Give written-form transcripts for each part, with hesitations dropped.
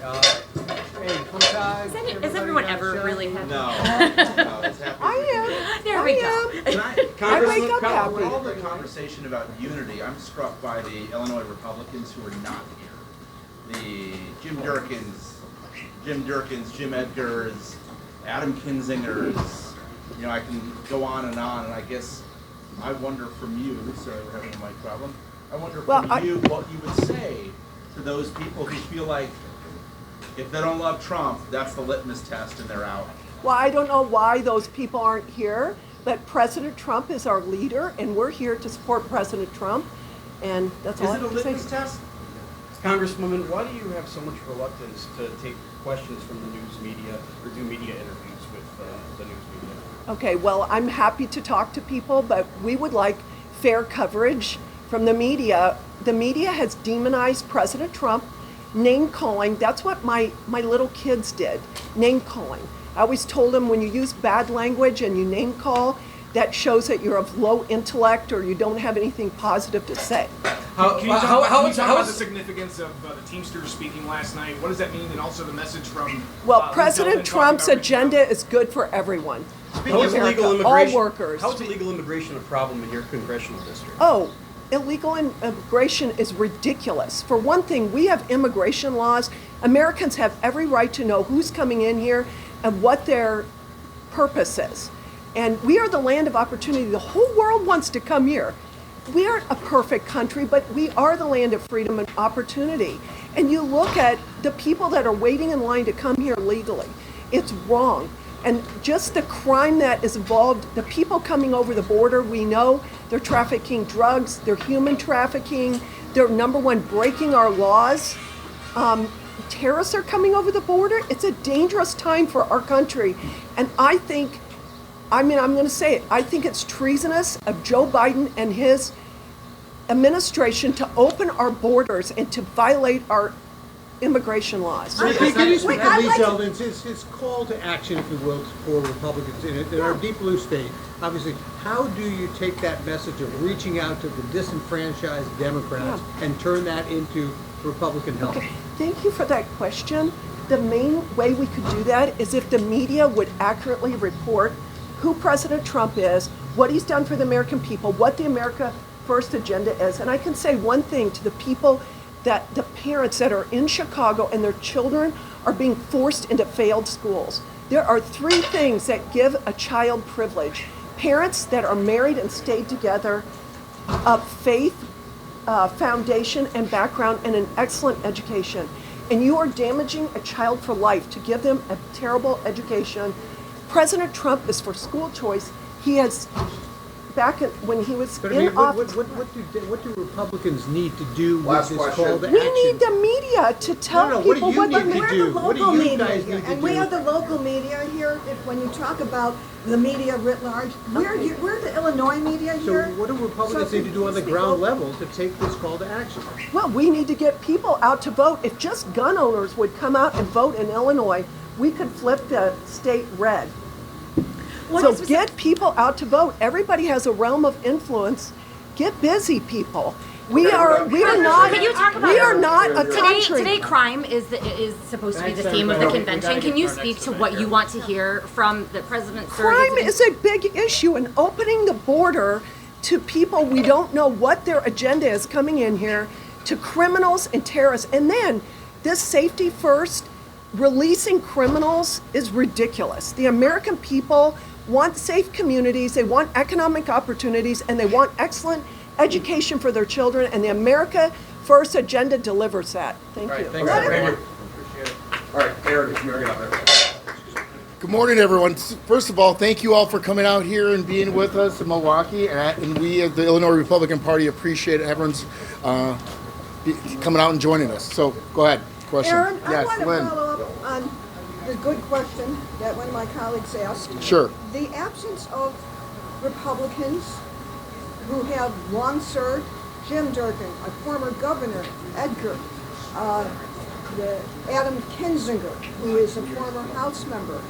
Hey, Is everyone ever really happy? No, it's happy. I am. There we go. I wake up happy. With all the conversation about unity, I'm struck by the Illinois Republicans who are not here. The Jim Durkins, Jim Edgars, Adam Kinzingers. You know, I can go on, and I guess I wonder from you. Sorry, we're having a mic problem. I wonder from you what you would say to those people who feel like if they don't love Trump, that's the litmus test and they're out. Well, I don't know why those people aren't here, but President Trump is our leader, and we're here to support President Trump, and that's all I can say. Is it a litmus test? Congresswoman, why do you have so much reluctance to take questions from the news media or do media interviews with the news media? Okay, well, I'm happy to talk to people, but we would like fair coverage from the media. The media has demonized President Trump, name calling. That's what my little kids did, name calling. I always told them when you use bad language and you name call, that shows that you're of low intellect or you don't have anything positive to say. Can you talk about the significance of the Teamsters speaking last night? What does that mean? And also the message from President Trump's agenda is good for everyone. How is illegal immigration? All workers. How is illegal immigration a problem in your congressional district? Oh, illegal immigration is ridiculous. For one thing, we have immigration laws. Americans have every right to know who's coming in here and what their purpose is. And we are the land of opportunity. The whole world wants to come here. We aren't a perfect country, but we are the land of freedom and opportunity. And you look at the people that are waiting in line to come here legally. It's wrong. And just the crime that is involved, the people coming over the border, we know they're trafficking drugs, they're human trafficking, they're number one breaking our laws. Terrorists are coming over the border. It's a dangerous time for our country. And I'm going to say it, I think it's treasonous of Joe Biden and his administration to open our borders and to violate our immigration laws. Can you speak to these elements? His call to action, if you will, for Republicans in our deep blue state. Obviously, how do you take that message of reaching out to the disenfranchised Democrats and turn that into Republican help? Okay. Thank you for that question. The main way we could do that is if the media would accurately report who President Trump is, what he's done for the American people, what the America First agenda is. And I can say one thing to the people, that the parents that are in Chicago and their children are being forced into failed schools. There are three things that give a child privilege. Parents that are married and stayed together, faith, foundation and background, and an excellent education. And you are damaging a child for life to give them a terrible education. President Trump is for school choice. He has, when he was in office. What do Republicans need to do with this call to action? We need the media to tell people what they need to do. What do you guys need to do? And we are the local media here. When you talk about the media writ large, we're the Illinois media here. So what do Republicans need to do on the ground level to take this call to action? Well, we need to get people out to vote. If just gun owners would come out and vote in Illinois, we could flip the state red. So get people out to vote. Everybody has a realm of influence. Get busy, people. We are not a country. Today, crime is supposed to be the theme of the convention. Can you speak to what you want to hear from the president? Crime is a big issue, and opening the border to people we don't know what their agenda is coming in here, to criminals and terrorists. And then this safety first, releasing criminals is ridiculous. The American people want safe communities, they want economic opportunities, and they want excellent education for their children, and the America First agenda delivers that. Thank you. Thanks, Appreciate it. All right, Aaron, you're getting up there. Good morning, everyone. First of all, thank you all for coming out here and being with us in Milwaukee, and we at the Illinois Republican Party appreciate everyone's coming out and joining us. So go ahead, question. Aaron, yes, I want to Lynn. follow up on the good question that one of my colleagues asked. Sure. The absence of Republicans who have long served, Jim Durkin, a former governor, Edgar, Adam Kinzinger, who is a former House member,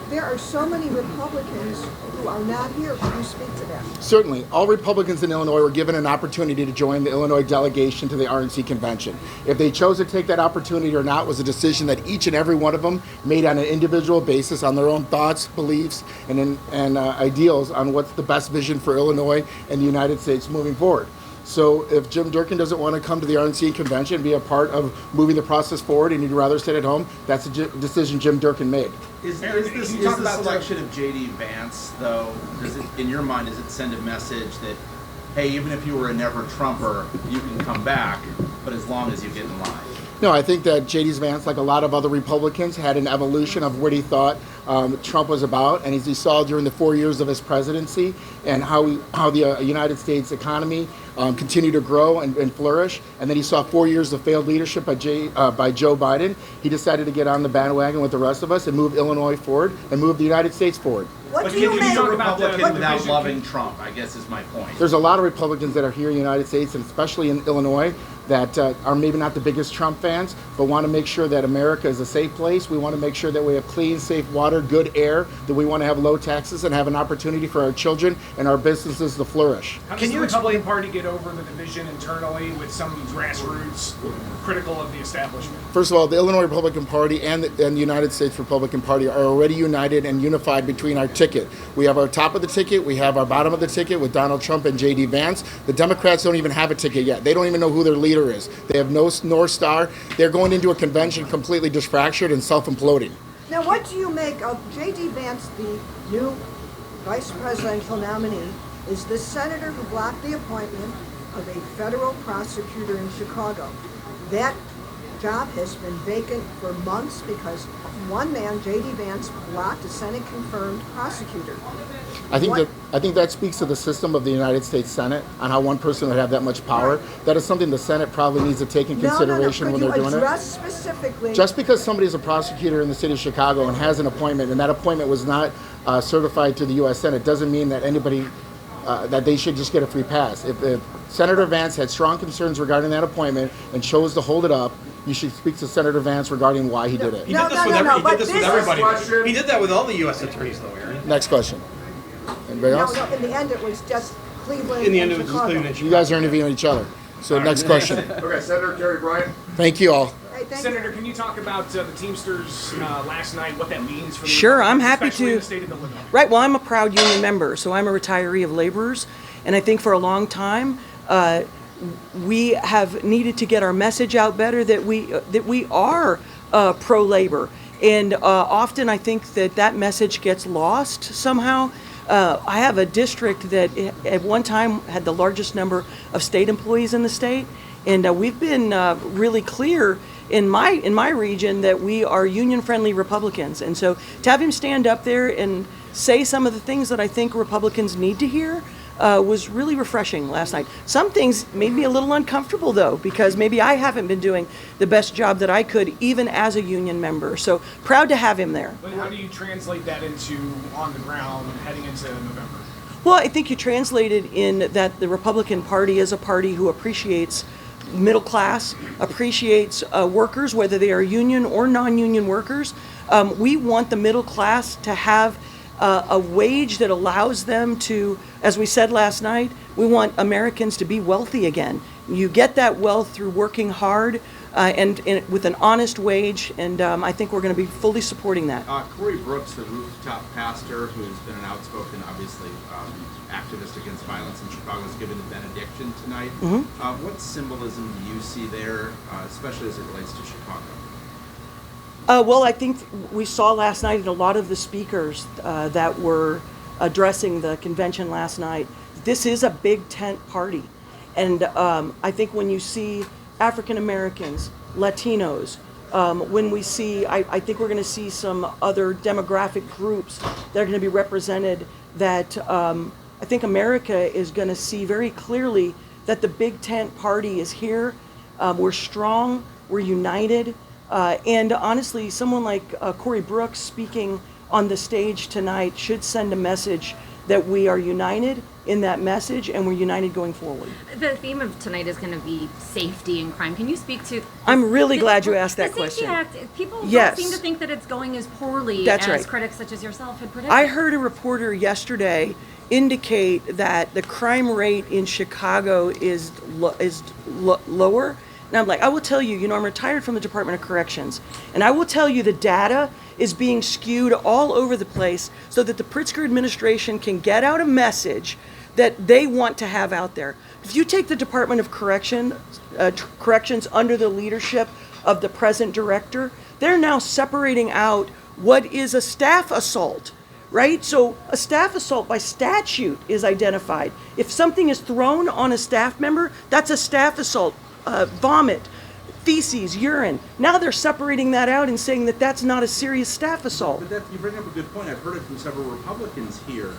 There are so many Republicans who are not here. Can you speak to that? Certainly. All Republicans in Illinois were given an opportunity to join the Illinois delegation to the RNC convention. If they chose to take that opportunity or not was a decision that each and every one of them made on an individual basis on their own thoughts, beliefs, and ideals on what's the best vision for Illinois and the United States moving forward. So if Jim Durkin doesn't want to come to the RNC convention and be a part of moving the process forward and he'd rather sit at home, that's a decision Jim Durkin made. Is the selection of J.D. Vance, though, in your mind, does it send a message that, hey, even if you were a never Trumper, you can come back, but as long as you get in line? No, I think that J.D. Vance, like a lot of other Republicans, had an evolution of what he thought Trump was about, and as he saw during the 4 years of his presidency and how the United States economy continued to grow and flourish, and then he saw 4 years of failed leadership by Joe Biden, he decided to get on the bandwagon with the rest of us and move Illinois forward and move the United States forward. What But do you can you make? be a Republican without loving Trump, I guess is my point. There's a lot of Republicans that are here in the United States, and especially in Illinois, that are maybe not the biggest Trump fans, but want to make sure that America is a safe place. We want to make sure that we have clean, safe water, good air, that we want to have low taxes and have an opportunity for our children and our businesses to flourish. How does the Republican Party get over the division internally with some grassroots critical of the establishment? First of all, the Illinois Republican Party and the United States Republican Party are already united and unified between our ticket. We have our top of the ticket, we have our bottom of the ticket with Donald Trump and J.D. Vance. The Democrats don't even have a ticket yet. They don't even know who their leader is. They have no North Star. They're going into a convention completely disfractured and self-imploding. Now, what do you make of J.D. Vance, the new vice presidential nominee, is the senator who blocked the appointment of a federal prosecutor in Chicago? That job has been vacant for months because one man, J.D. Vance, blocked a Senate-confirmed prosecutor. I think that speaks to the system of the United States Senate on how one person would have that much power. That is something the Senate probably needs to take in consideration when they're doing it. Address specifically. Just because somebody is a prosecutor in the city of Chicago and has an appointment, and that appointment was not certified to the U.S. Senate, doesn't mean that anybody that they should just get a free pass. If Senator Vance had strong concerns regarding that appointment and chose to hold it up, you should speak to Senator Vance regarding why he did it. He did this with everybody. He did that with all the U.S. attorneys, though, Aaron. Next question. Anybody else? No, in the end, it was just Cleveland In the end, and it was just Chicago. Cleveland and You guys are interviewing each other. So next question. Okay, Senator Terri Bryant. Thank you all. Hey, thank Senator, you. can you talk about the Teamsters last night, what that means for the Sure, I'm happy especially in to. the state of Illinois? Right, well, I'm a proud union member, so I'm a retiree of laborers, and I think for a long time, we have needed to get our message out better that we are pro-labor, and often I think that message gets lost somehow. I have a district that at one time had the largest number of state employees in the state, and we've been really clear in my region that we are union-friendly Republicans. And so to have him stand up there and say some of the things that I think Republicans need to hear was really refreshing last night. Some things made me a little uncomfortable, though, because maybe I haven't been doing the best job that I could, even as a union member. So proud to have him there. But how do you translate that into on the ground heading into November? Well, I think you translated in that the Republican Party is a party who appreciates middle class, appreciates workers, whether they are union or non-union workers. We want the middle class to have a wage that allows them to, as we said last night, we want Americans to be wealthy again. You get that wealth through working hard and with an honest wage, and I think we're going to be fully supporting that. Corey Brooks, the rooftop pastor, who's been an outspoken, obviously, activist against violence in Chicago, has given a benediction tonight. What symbolism do you see there, especially as it relates to Chicago? Well, I think we saw last night in a lot of the speakers that were addressing the convention last night, this is a big tent party. And I think when you see African Americans, Latinos, when we see, I think we're going to see some other demographic groups that are going to be represented that I think America is going to see very clearly that the big tent party is here. We're strong, we're united. And honestly, someone like Corey Brooks speaking on the stage tonight should send a message that we are united, in that message, and we're united going forward. The theme of tonight is going to be safety and crime. Can you speak to? I'm really glad you asked that the Safety question. Act, people Yes. don't seem to think that it's going as poorly That's as right. critics such as yourself had predicted. I heard a reporter yesterday indicate that the crime rate in Chicago is lower. And I'm like, I will tell you, I'm retired from the Department of Corrections, and I will tell you the data is being skewed all over the place so that the Pritzker administration can get out a message that they want to have out there. If you take the Department of Corrections under the leadership of the present director, they're now separating out what is a staff assault, right? So a staff assault by statute is identified. If something is thrown on a staff member, that's a staff assault. Vomit, feces, urine. Now they're separating that out and saying that that's not a serious staff assault. But you bring up a good point. I've heard it from several Republicans here,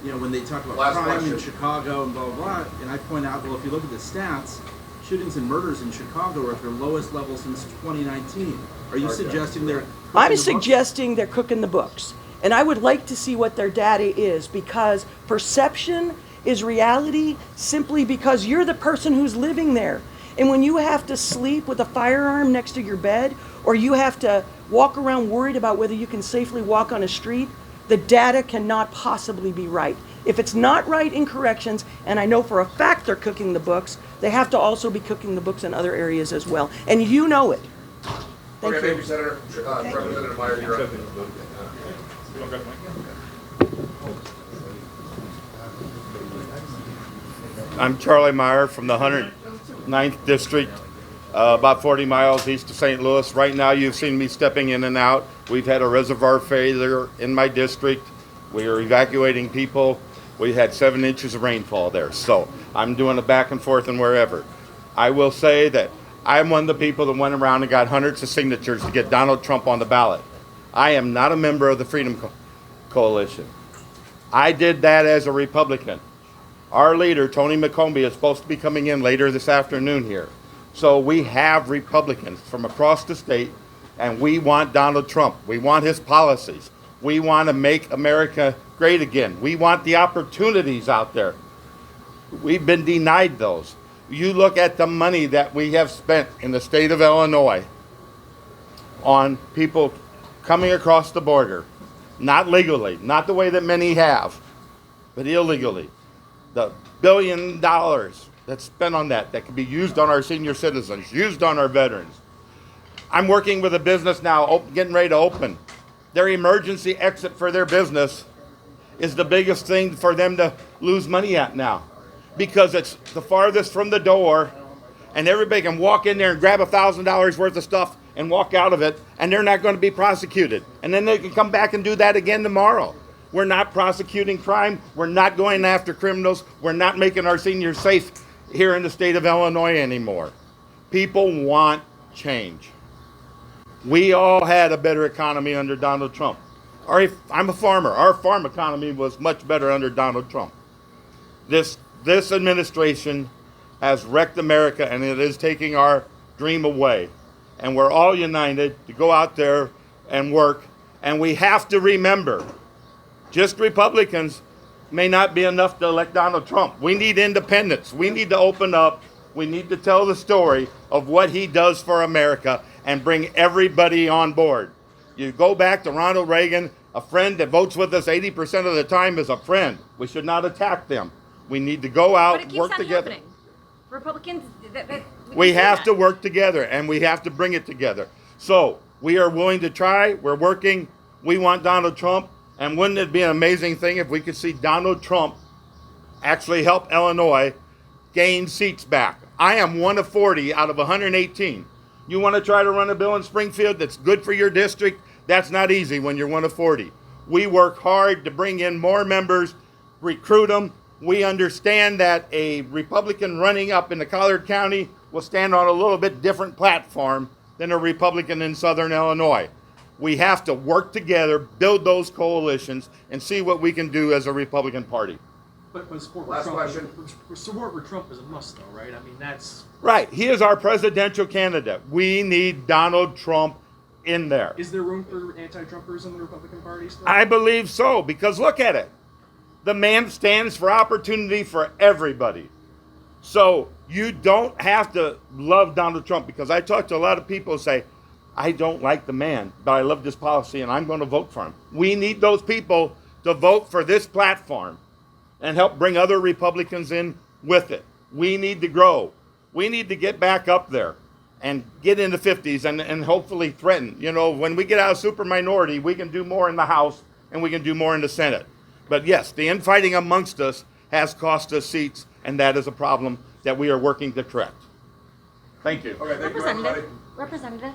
when they talk about Last crime question. in Chicago and blah, blah, blah. And I point out, well, if you look at the stats, shootings and murders in Chicago are at their lowest level since 2019. Are you suggesting they're... I'm suggesting they're cooking the books. And I would like to see what their data is, because perception is reality simply because you're the person who's living there. And when you have to sleep with a firearm next to your bed, or you have to walk around worried about whether you can safely walk on a street, the data cannot possibly be right. If it's not right in corrections, and I know for a fact they're cooking the books, they have to also be cooking the books in other areas as well. And you know it. Thank Okay, you. thank you, Senator. Representative Meyer, you're up. I'm Charlie Meier from the 109th District, about 40 miles east of St. Louis. Right now you've seen me stepping in and out. We've had a reservoir failure in my district. We are evacuating people. We had 7 inches of rainfall there. So I'm doing a back and forth and wherever. I will say that I'm one of the people that went around and got hundreds of signatures to get Donald Trump on the ballot. I am not a member of the Freedom Coalition. I did that as a Republican. Our leader, Tony McCombie, is supposed to be coming in later this afternoon here. So we have Republicans from across the state, and we want Donald Trump. We want his policies. We want to make America great again. We want the opportunities out there. We've been denied those. You look at the money that we have spent in the state of Illinois on people coming across the border, not legally, not the way that many have, but illegally. The $1 billion that's spent on that can be used on our senior citizens, used on our veterans. I'm working with a business now, getting ready to open. Their emergency exit for their business is the biggest thing for them to lose money at now, because it's the farthest from the door, and everybody can walk in there and grab $1,000 worth of stuff and walk out of it, and they're not going to be prosecuted. And then they can come back and do that again tomorrow. We're not prosecuting crime. We're not going after criminals. We're not making our seniors safe here in the state of Illinois anymore. People want change. We all had a better economy under Donald Trump. I'm a farmer. Our farm economy was much better under Donald Trump. This administration has wrecked America, and it is taking our dream away. And we're all united to go out there and work. And we have to remember, just Republicans may not be enough to elect Donald Trump. We need independence. We need to open up. We need to tell the story of what he does for America and bring everybody on board. You go back to Ronald Reagan, a friend that votes with us 80% of the time is a friend. We should not attack them. We need to go out, but it keeps work together. happening. Republicans, We have to work together, and we have to bring it together. So we are willing to try. We're working. We want Donald Trump. And wouldn't it be an amazing thing if we could see Donald Trump actually help Illinois gain seats back? I am one of 40 out of 118. You want to try to run a bill in Springfield that's good for your district? That's not easy when you're one of 40. We work hard to bring in more members, recruit them. We understand that a Republican running up in the Collier County will stand on a little bit different platform than a Republican in Southern Illinois. We have to work together, build those coalitions, and see what we can do as a Republican Party. But support Last for Trump, question. support for Trump is a must, though, right? I mean, that's... Right. He is our presidential candidate. We need Donald Trump in there. Is there room for anti-Trumpers in the Republican Party still? I believe so, because look at it. The man stands for opportunity for everybody. So you don't have to love Donald Trump, because I talk to a lot of people who say, I don't like the man, but I love this policy and I'm going to vote for him. We need those people to vote for this platform and help bring other Republicans in with it. We need to grow. We need to get back up there and get in the 50s and hopefully threaten. You know, when we get out of super minority, we can do more in the House and we can do more in the Senate. But yes, the infighting amongst us has cost us seats, and that is a problem that we are working to correct. Thank you. Okay, thank you, everybody. Representative,